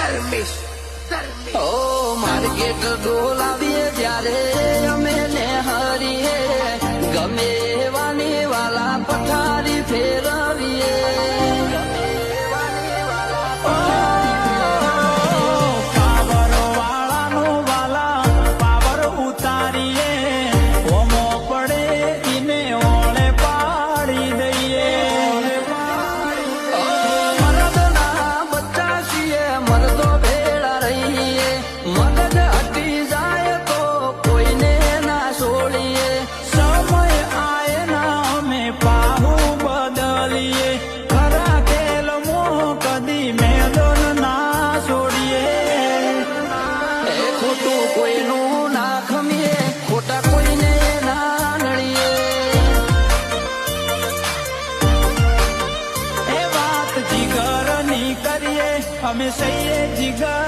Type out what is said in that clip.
ધર્મેશ ઓ market ડોલાવીએ ત્યારે અમે ને હરીએ ગમે વાની વાલા પથારી ફેરવીએ પાવર વાળાનો વાલા પાવર ઉતારીએ ઓમો પડે ઈને ઓળે પાડી દઈએ મરદના બચ્ચા છીએ મરદો ભેળા રહીએ મગજ હટી જાય તો કોઈને ના છોડીએ સમય આય ના અમે પાહુ બદલીએ ખરા ખેલમો કદી મેદાન ના છોડીએ એ ખોટું કોઈનું ના ખમીએ ખોટા કોઈને ના નડીએ એ વાત જીગરની કરીએ અમે સહીએ જીગર